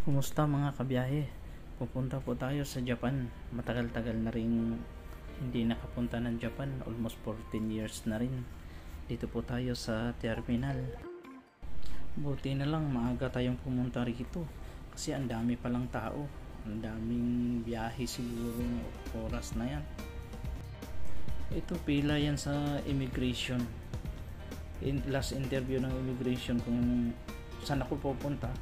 Kumusta mga kabiyahe? Pupunta po tayo sa Japan. Matagal-tagal na rin hindi nakapunta ng Japan. Almost 14 years na rin. Dito po tayo sa terminal. Buti na lang maaga tayong pumunta rito. Kasi ang dami palang tao. Ang daming biyahe siguro oras na yan. Ito pila yan sa immigration. Last interview ng immigration kung saan ako pupunta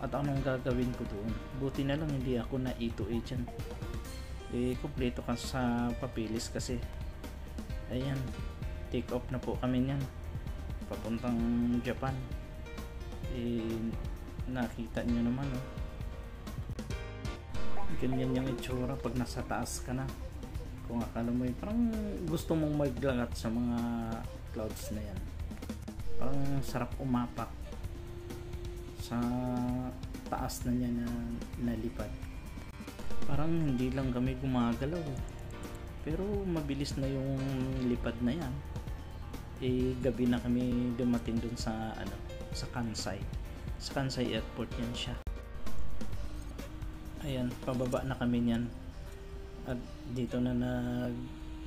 at anong gagawin ko doon. Buti na lang hindi ako na E2 agent. Kumpleto ka sa papilis kasi. Ayan, take off na po kami niyan. Papuntang Japan. Nakita nyo naman, oh. Ganyan yung itsura pag nasa taas ka na. Kung akala mo parang gusto mong maglangat sa mga clouds na yan. Parang sarap umapak sa taas na niya na nalipad. Parang hindi lang kami gumagalaw, pero mabilis na yung lipad na yan. Gabi na kami dumating dun sa sa Kansai Airport yan siya. Ayan, pababa na kami niyan. At dito na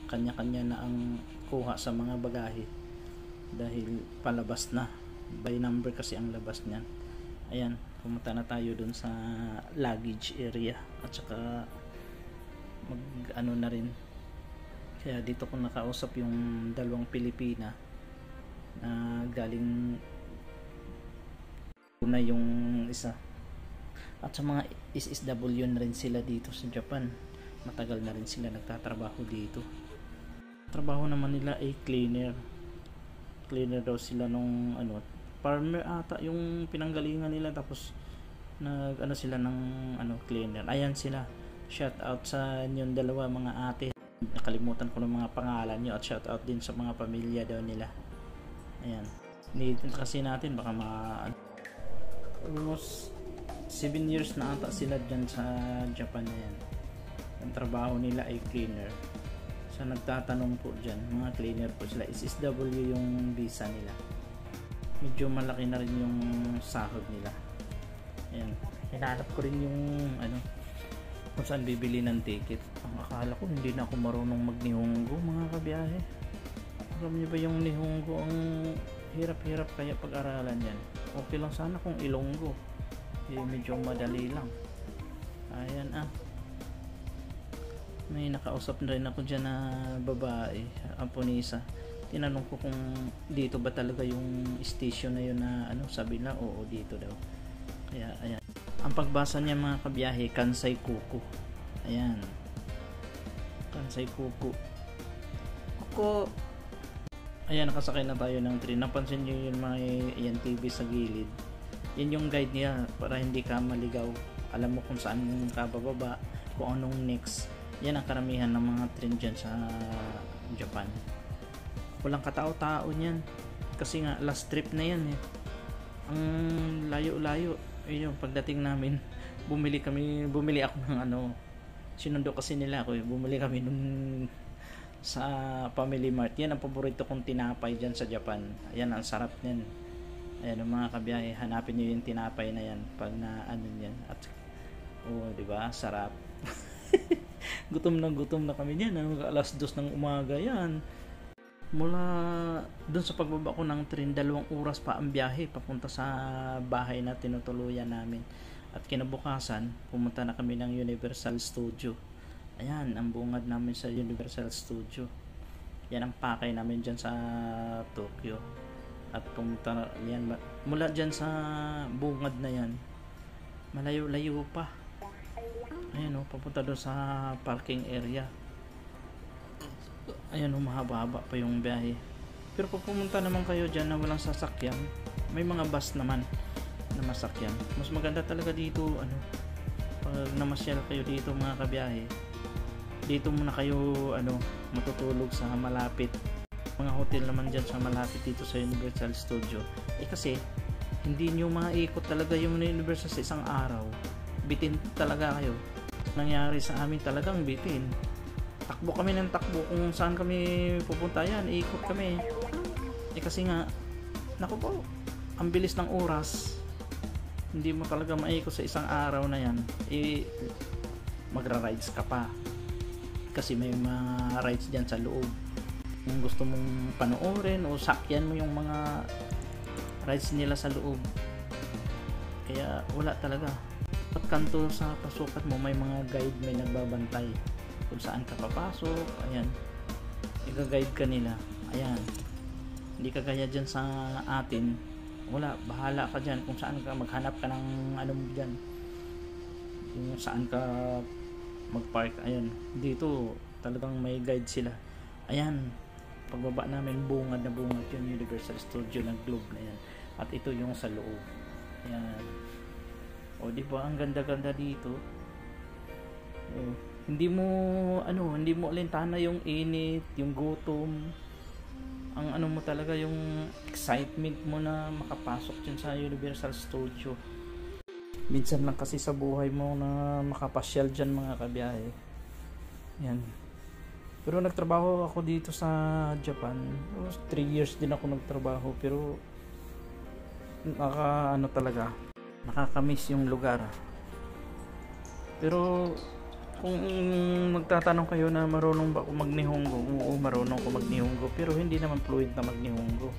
kanya-kanya na ang kuha sa mga bagahe dahil palabas na. By number kasi ang labas niyan. Ayan, pumunta na tayo dun sa luggage area at saka na rin. Kaya dito ko nakausap yung dalawang Pilipina na galing na yung isa. At sa mga SSW na rin sila dito sa Japan. Matagal na rin sila nagtatrabaho dito. Trabaho naman nila ay cleaner daw sila nung farmer ata yung pinanggalingan nila, tapos sila ng cleaner. Ayan sila, shout out sa inyong dalawa mga ate, nakalimutan ko ng mga pangalan nyo, at shout out din sa mga pamilya daw nila. Ayan, need kasi natin baka almost 7 years na ata sila dyan sa Japan na yan. Ang trabaho nila ay cleaner. Sa nagtatanong po dyan, mga cleaner po sila, SSW yung visa nila. Medyo malaki na rin yung sahod nila. Ayan, hinahanap ko rin yung kung saan bibili ng ticket. Ang akala ko hindi na ako marunong mag-Nihongo mga kabiyahe. Alam niyo ba yung Nihongo ang hirap-hirap kaya pag-aralan yan. Okay lang sana kung Ilonggo, medyo madali lang. Ayan may nakausap na rin ako dyan na babae, Aponisa. Tinanong ko kung dito ba talaga yung station na yun na sabi na oo, dito daw. Kaya ayan, ang pagbasa niya mga kabiyahe, Kansai Kuku. Ayan, Kansai Kuku. Ayan, nakasakay na tayo ng train. Napansin nyo yung mga yan TV sa gilid, yan yung guide niya para hindi ka maligaw. Alam mo kung saan ka bababa, kung anong next. Yan ang karamihan ng mga train dyan sa Japan. Walang katao-tao niyan kasi nga last trip na yan ang layo-layo. Yung pagdating namin, bumili ako ng sinundo kasi nila ako, bumili kami nun sa Family Mart. Yan ang paborito kong tinapay dyan sa Japan. Ayan, ang sarap niyan. Ayan mga kabiyahe, hanapin nyo yung tinapay na yan pag yan. At diba, sarap. gutom na kami niyan. Alas 2 ng umaga yan. Mula dun sa pagbaba ko ng train, 2 oras pa ang biyahe papunta sa bahay na tinutuluyan namin. At kinabukasan, pumunta na kami ng Universal Studio. Ayan, ang bungad namin sa Universal Studio. Yan ang pakay namin dyan sa Tokyo. At pumunta yan, mula dyan sa bungad na yan, malayo-layo pa. Ayan papunta doon sa parking area. Ayan, mahaba-haba pa yung biyahe. Pero pag pumunta naman kayo dyan na walang sasakyan, may mga bus naman na masakyan. Mas maganda talaga dito pag namasyal kayo dito mga kabiyahe, dito muna kayo matutulog sa malapit. Mga hotel naman dyan sa malapit dito sa Universal Studio. Kasi hindi nyo maikot talaga yung Universal sa isang araw. Bitin talaga kayo. Nangyari sa amin talagang bitin. Takbo kami ng takbo kung saan kami pupunta, yan ikot kami. Kasi nga naku po, ang bilis ng oras. hindi mo talaga maikot sa isang araw na yan, magra-rides ka pa kasi may mga rides dyan sa loob. Kung gusto mong panoorin o sakyan mo yung mga rides nila sa loob, kaya wala talaga. At kanto sa pasukat mo may mga guide, may nagbabantay kung saan ka papasok. Ayan, i-guide ka nila. Ayan, hindi ka gaya dyan sa atin, wala, bahala ka dyan kung saan ka maghanap ka ng ano mo dyan, kung saan ka magpark. Ayan, dito talagang may guide sila. Ayan, pagbaba namin, bungad na bungad yung Universal Studio ng Globe na yan, at ito yung sa loob. Ayan, o diba ang ganda-ganda dito. Hindi mo alintana yung init, yung gutom. Ang ano mo talaga yung excitement mo na makapasok dyan sa Universal Studio. Minsan lang kasi sa buhay mo na makapasyal dyan, mga kabiyahe. Yan. Pero nagtrabaho ako dito sa Japan. 3 years din ako nagtrabaho, pero nakakamiss yung lugar. Pero kung magtatanong kayo na marunong ba ako mag-Nihongo, oo, marunong ako mag-Nihongo, pero hindi naman fluent na mag-Nihongo.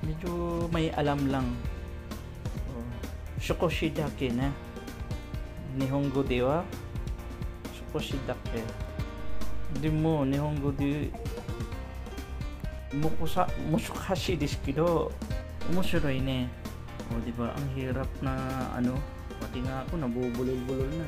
Medyo may alam lang. Shukoshidake na. Nihongo de wa Shukoshidake. Hindi mo, Nihongo de mushukashi desu kedo omoshiroi ne. O diba, ang hirap na pati nga ako nabubulol-bulol na.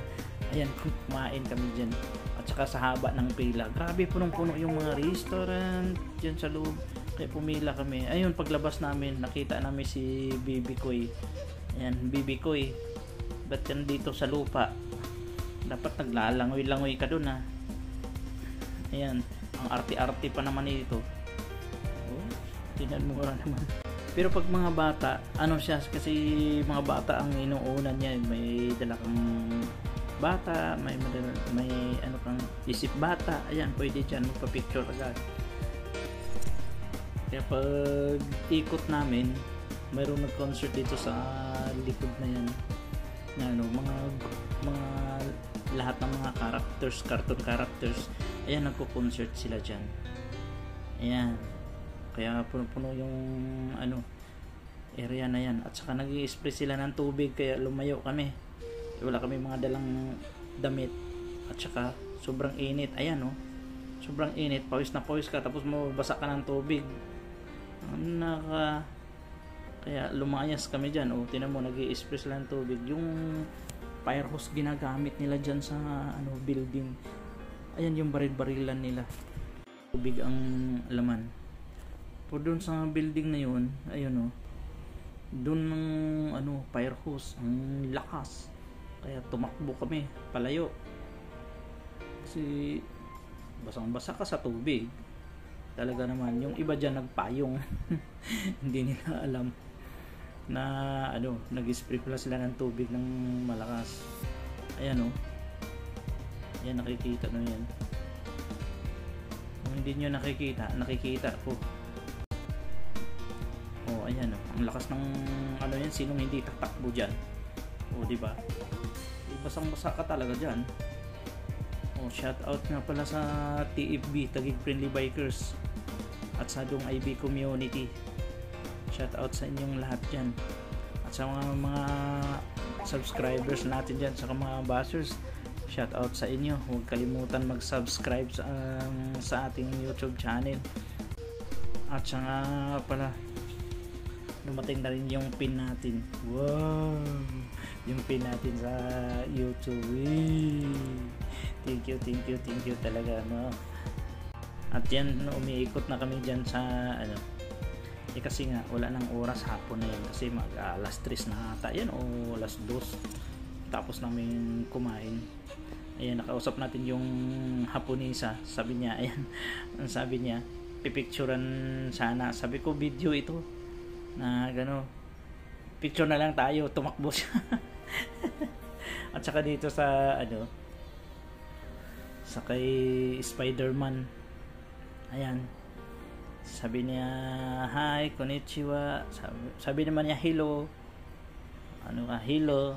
Ayan, kumain kami dyan, at saka sa haba ng pila, grabe, punong-puno yung mga restaurant dyan sa loob, kaya pumila kami. Ayun, paglabas namin, nakita namin si Bibi Koy. Ayan, Bibi Koy, ba't yan dito sa lupa? Dapat naglalangoy-langoy ka dun, ha. Ayan, ang arte-arte pa naman ito. Oh, tinan mo nga naman. Pero pag mga bata, siya, kasi mga bata ang inuunan niya, may dala kang bata, may kang isip bata, ayan, pwede dyan magpa-picture agad. Kaya pag ikot namin, mayroong nag-concert dito sa likod na yan, na mga lahat ng mga characters, cartoon characters, ayan, nagko-concert sila dyan. Ayan, kaya puno-puno yung area na yan, at saka nag-i-spray sila ng tubig, kaya lumayo kami. Wala kami mga dalang damit, at saka sobrang init. Ayan, sobrang init, pawis na pawis ka, tapos mabasa ka ng tubig. Kaya lumayas kami dyan. Tinan mo, nag-i-spray sila ng tubig. Yung fire hose ginagamit nila dyan sa building. Ayan, yung baril-barilan nila, tubig ang laman. Po doon sa building na yun, ayun, doon ng fire hose, ang lakas. Kaya tumakbo kami palayo, kasi basang-basa ka sa tubig talaga naman. Yung iba dyan nagpayong hindi nila alam na nag-spray pala sila ng tubig ng malakas. Ayan, ayan, nakikita nyo yan. Kung hindi nyo nakikita ko. Ayan, ang lakas ng yan, sinong hindi tatakbo dyan. Diba? Basang-basa ka talaga dyan. Shout out nga pala sa TFB, Taguig Friendly Bikers, at sa Dong IB community. Shout out sa inyong lahat dyan, at sa mga subscribers natin dyan, sa mga bashers, shout out sa inyo. Huwag kalimutan mag-subscribe sa ating YouTube channel. At saka pala, dumating na rin yung pin natin. Wow, yung pin natin sa YouTube. Thank you talaga, At yan, umiikot na kami dyan sa kasi nga wala nang oras, hapon na yan, kasi mag alas 3 na ata yan, o alas 2 tapos namin kumain. Ayan, nakausap natin yung Haponesa. Sabi niya, ayan, sabi niya, pipicturean sana. Sabi ko, video ito na picture na lang tayo. Tumakbo siya. At saka dito sa sa kay Spider-Man, ayan, sabi niya hi, konnichiwa, sabi naman niya hello. ano ka, Hilo.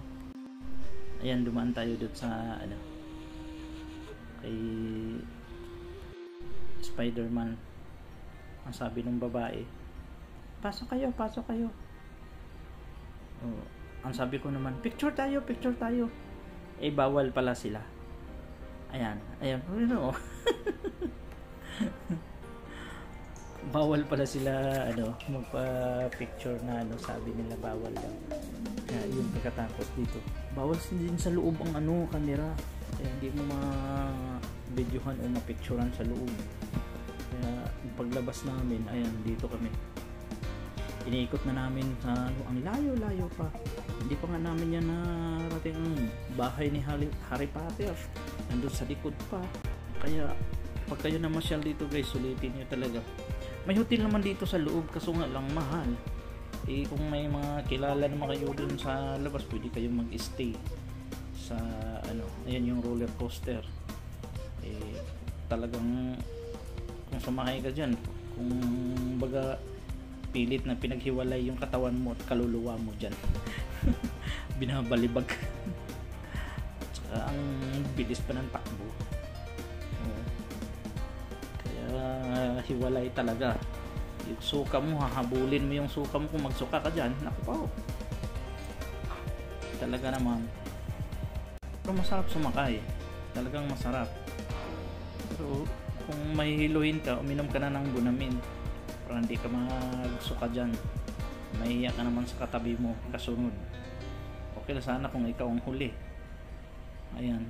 Ayan, dumaan tayo doon sa ano, kay Spider-Man. Ang sabi ng babae, pasok kayo, pasok kayo. Oh, ang sabi ko naman, picture tayo, picture tayo. Eh, bawal pala sila. Ayan, ayan, ano. Bawal pala sila, ano, magpa-picture na, ano, sabi nila bawal lang. Kaya yun, pagkatapos dito. Bawal din sa loob ang, ano, camera. Kaya hindi mo ma-videohan o ma-picturean sa loob. Kaya, paglabas namin, ayan, dito kami. Iniikot na namin sa, ano, ang layo-layo pa. Hindi pa nga namin yan narating ang bahay ni Harry Potter. Nandun sa likod pa. Kaya, pag kayo na masyal dito guys, sulitin nyo talaga. May hotel naman dito sa loob, kaso nga lang mahal. Eh, kung may mga kilala naman kayo dun sa labas, pwede kayong mag-stay sa, ano, ayan yung roller coaster. Eh, talagang, kung sumakay ka dyan, kung baga, pilit na pinaghiwalay yung katawan mo at kaluluwa mo dyan. Binabalibag. Tsaka ang bilis pa ng takbo. Kaya hiwalay talaga. Yung suka mo, hahabulin mo yung suka mo kung magsuka ka dyan. Naku po. Talaga naman. Pero masarap sumakay. Talagang masarap. Pero kung mahihiluhin ka, uminom ka na ng Bunamin para hindi ka magsuka dyan. Mahiya ka naman sa katabi mo kasunod. Okay lang sana kung ikaw ang huli. Ayan.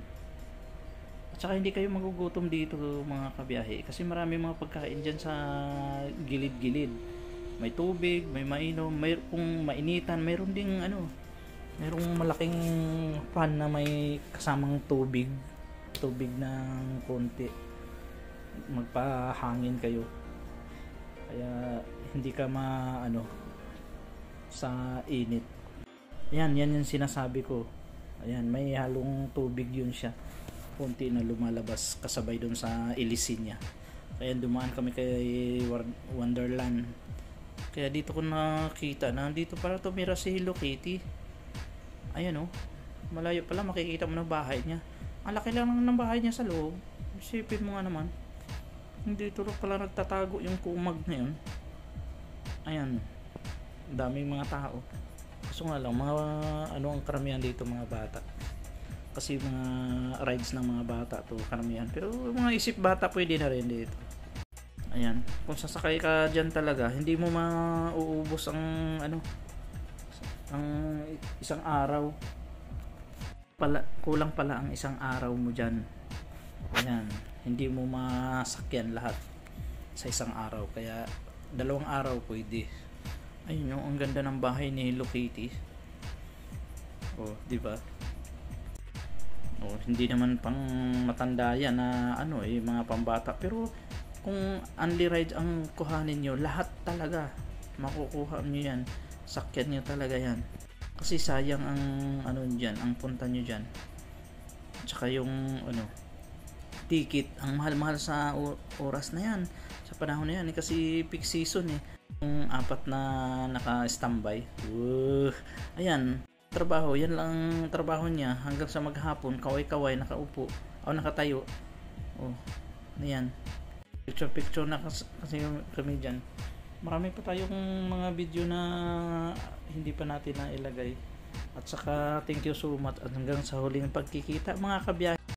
At saka hindi kayo magugutom dito mga kabiyahe kasi marami mga pagkain dyan sa gilid-gilid. May tubig, may mainom, may, kung mainitan, mayroon ding ano, mayroong malaking pan na may kasamang tubig ng konti. Magpahangin kayo. Kaya hindi ka ano sa init. Yan yung sinasabi ko. Ayan, may halong tubig yun siya. Konti na lumalabas kasabay dun sa ilisin niya. Kaya dumaan kami kay Wonderland. Kaya dito ko nakita na dito para tumira si Hello Kitty. Ayan oh. Malayo pala makikita mo na bahay niya. Ang laki lang ng bahay niya sa loob. Isipin mo nga naman. Hindi ito pala nagtatago yung kumag na yun. Ayan, daming mga tao. Kaso nga lang, mga ano ang karamihan dito mga bata. Kasi mga rides ng mga bata to karamihan. Pero mga isip bata pwede na rin dito. Ayan, kung sasakay ka dyan talaga, hindi mo mauubos ang ano, ang isang araw. Kulang pala ang isang araw mo dyan. Ayan, hindi mo masakyan lahat sa isang araw. Kaya 2 araw pwede. Ayun yung ang ganda ng bahay ni Hello Kitty. Oh, di ba? Oh, hindi naman pang matanda yan na ano mga pambata. Pero kung only ride ang kuhanin nyo, lahat talaga makukuha nyo yan. Sakyan nyo talaga yan. Kasi sayang ang ano dyan, ang punta nyo dyan. Tsaka yung ano, ticket, ang mahal-mahal sa oras na yan, sa panahon na yan kasi peak season yung 4 na naka-standby. Ayan, trabaho, yan lang trabaho niya hanggang sa maghapon, kaway-kaway, nakaupo o nakatayo. Ayan, picture na kasi kami dyan. Marami pa tayong mga video na hindi pa natin na ilagay. At saka thank you so much at hanggang sa huling pagkikita mga kabiyahe.